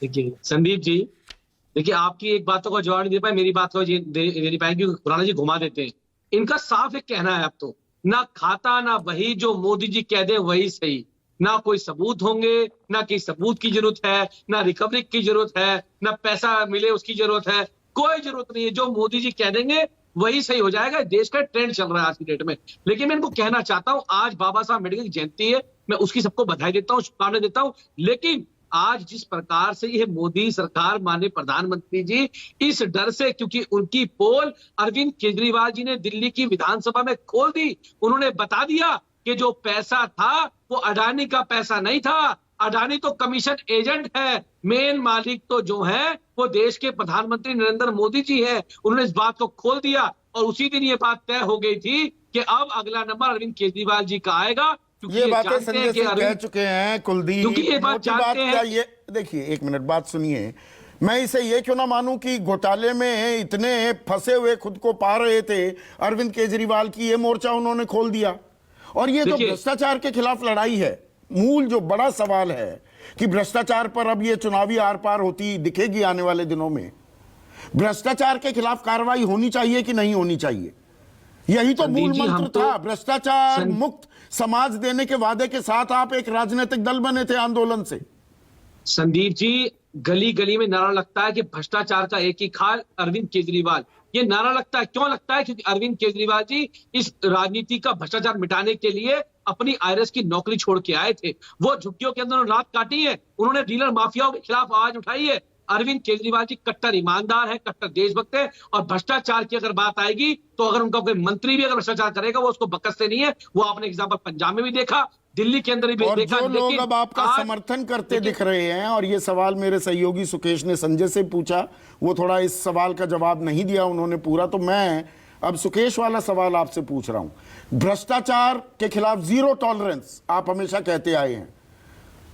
देखिए संदीप जी, देखिए आपकी एक बातों का जवाब नहीं दे पाए, मेरी बात को दे नहीं पाएंगे, खुराना जी घुमा देते हैं। इनका साफ एक कहना है अब तो, ना खाता ना वही जो मोदी जी कह दे वही सही। ना कोई सबूत होंगे, ना किसी सबूत की जरूरत है, ना रिकवरी की जरूरत है, ना पैसा मिले उसकी जरूरत है। कोई जरूरत नहीं है, जो मोदी जी कह देंगे वही सही हो जाएगा। देश का ट्रेंड चल रहा है आज की डेट में। लेकिन मैं इनको कहना चाहता हूं, आज बाबा साहब अम्बेडकर की जयंती है, मैं उसकी सबको बधाई देता हूं, शुभकामनाएं देता हूं। लेकिन आज जिस प्रकार से ये मोदी सरकार, माननीय प्रधानमंत्री जी, इस डर से, क्योंकि उनकी पोल अरविंद केजरीवाल जी ने दिल्ली की विधानसभा में खोल दी। उन्होंने बता दिया कि जो पैसा था वो अडानी का पैसा नहीं था, अडानी तो कमीशन एजेंट है, मेन मालिक तो जो है वो देश के प्रधानमंत्री नरेंद्र मोदी जी है। उन्होंने इस बात को खोल दिया और उसी दिन ये बात तय हो गई थी कि अब अगला नंबर अरविंद केजरीवाल जी का आएगा। ये बातें संजय सिंह कह चुके हैं, कुलदीप। क्योंकि ये बात जानते हैं। ये देखिए, एक मिनट बात सुनिए। मैं इसे ये क्यों ना मानूं कि घोटाले में इतने फंसे हुए खुद को पा रहे थे अरविंद केजरीवाल की, ये मोर्चा उन्होंने खोल दिया। और ये तो भ्रष्टाचार के खिलाफ लड़ाई है। मूल जो बड़ा सवाल है कि भ्रष्टाचार पर अब ये चुनावी आर पार होती दिखेगी आने वाले दिनों में। भ्रष्टाचार के खिलाफ कार्रवाई होनी चाहिए कि नहीं होनी चाहिए, यही तो मूल मंत्र था। भ्रष्टाचार मुक्त समाज देने के वादे के साथ आप एक राजनीतिक दल बने थे आंदोलन से। संदीप जी, गली गली में नारा लगता है कि भ्रष्टाचार का एक ही खाल अरविंद केजरीवाल। ये नारा लगता है, क्यों लगता है? क्योंकि अरविंद केजरीवाल जी इस राजनीति का भ्रष्टाचार मिटाने के लिए अपनी आईआरएस की नौकरी छोड़ के आए थे। वो झुग्गियों के अंदर रात काटी है, उन्होंने डीलर माफियाओं के खिलाफ आवाज उठाई है। अरविंद केजरीवाल जी कट्टर ईमानदार है, कट्टर देशभक्त है। और भ्रष्टाचार की अगर बात आएगी तो अगर उनका कोई मंत्री भी अगर भ्रष्टाचार करेगा वो उसको बकसते नहीं है। वो आपने एग्जाम्पल पंजाब में भी देखा, दिल्ली के अंदर भी देखा। जो लोग अब आपका समर्थन करते दिख रहे हैं, और ये सवाल मेरे सहयोगी सुकेश ने संजय से पूछा, वो थोड़ा इस सवाल का जवाब नहीं दिया उन्होंने पूरा, तो मैं अब सुकेश वाला सवाल आपसे पूछ रहा हूं। भ्रष्टाचार के खिलाफ जीरो टॉलरेंस आप हमेशा कहते आए हैं,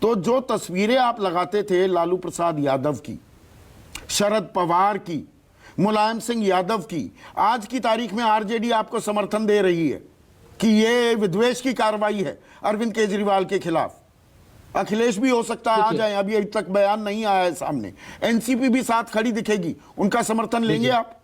तो जो तस्वीरें आप लगाते थे लालू प्रसाद यादव की, शरद पवार की, मुलायम सिंह यादव की, आज की तारीख में आरजेडी आपको समर्थन दे रही है कि ये विद्वेष की कार्रवाई है अरविंद केजरीवाल के खिलाफ। अखिलेश भी हो सकता है आ जाए, अभी तक बयान नहीं आया है सामने। एनसीपी भी साथ खड़ी दिखेगी, उनका समर्थन लेंगे आप?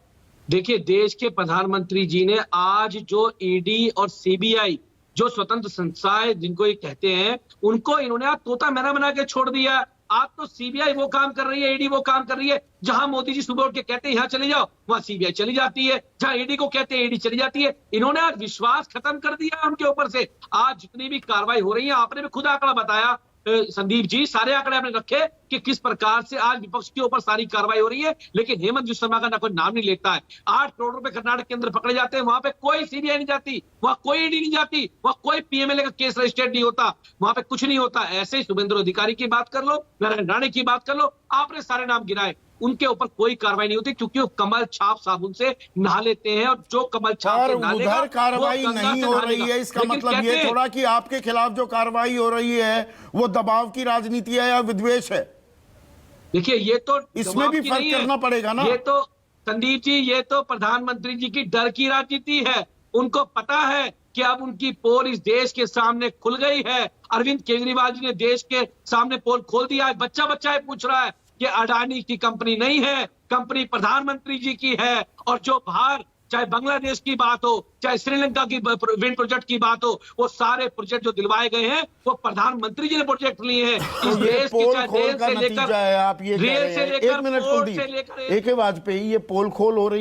देखिए, देश के प्रधानमंत्री जी ने आज जो ईडी और सीबीआई, जो स्वतंत्र संस्थाएं जिनको ये कहते हैं, उनको इन्होंने आज तोता मैना बना के छोड़ दिया। आप तो सीबीआई वो काम कर रही है, ईडी वो काम कर रही है। जहां मोदी जी सुबह उठ के कहते हैं यहां चले जाओ, वहां सीबीआई चली जाती है। जहां ईडी को कहते हैं ईडी चली जाती है। इन्होंने आज विश्वास खत्म कर दिया उनके ऊपर से। आज जितनी भी कार्रवाई हो रही है, आपने भी खुद आंकड़ा बताया संदीप जी, सारे आंकड़े आपने रखे कि किस प्रकार से आज विपक्ष के ऊपर सारी कार्रवाई हो रही है। लेकिन हेमंत विश्व शर्मा का ना कोई नाम नहीं लेता है। 8 करोड़ रुपए कर्नाटक के अंदर पकड़े जाते हैं, वहां पे कोई सीबीआई नहीं जाती, वहां कोई ईडी नहीं जाती, वहां कोई पीएमएलए का केस रजिस्टर्ड नहीं होता, वहां पे कुछ नहीं होता। ऐसे ही शुभेंद्र अधिकारी की बात कर लो, नारायण राणे की बात कर लो, आपने सारे नाम गिनाए, उनके ऊपर कोई कार्रवाई नहीं होती, क्योंकि वो कमल छाप साबुन से नहा लेते हैं। और जो कमल छाप से नहालेगा, उधर कार्रवाई नहीं हो रही है, इसका मतलब ये थोड़ा कि आपके खिलाफ जो कार्रवाई हो रही है वो दबाव की राजनीति है या विद्वेष है। देखिए, ये तो इसमें भी फर्क करना पड़ेगा ना। ये तो संदीप जी, ये तो प्रधानमंत्री जी की डर की राजनीति है। उनको पता है कि अब उनकी पोल इस देश के सामने खुल गई है। अरविंद केजरीवाल जी ने देश के सामने पोल खोल दिया है। बच्चा बच्चा पूछ रहा है कि अडानी की कंपनी नहीं है, कंपनी प्रधानमंत्री जी की है। और जो बाहर, चाहे बांग्लादेश की बात हो, चाहे श्रीलंका की विंड प्रोजेक्ट की बात हो, वो सारे प्रोजेक्ट जो दिलवाए गए हैं वो प्रधानमंत्री जी ने प्रोजेक्ट लिए हैं। इस देश के चाहे रेल से लेकर, आप ये रेल से लेकर, एक मिनट कुलदीप, AK वाजपेयी, ये पोल खोल हो रही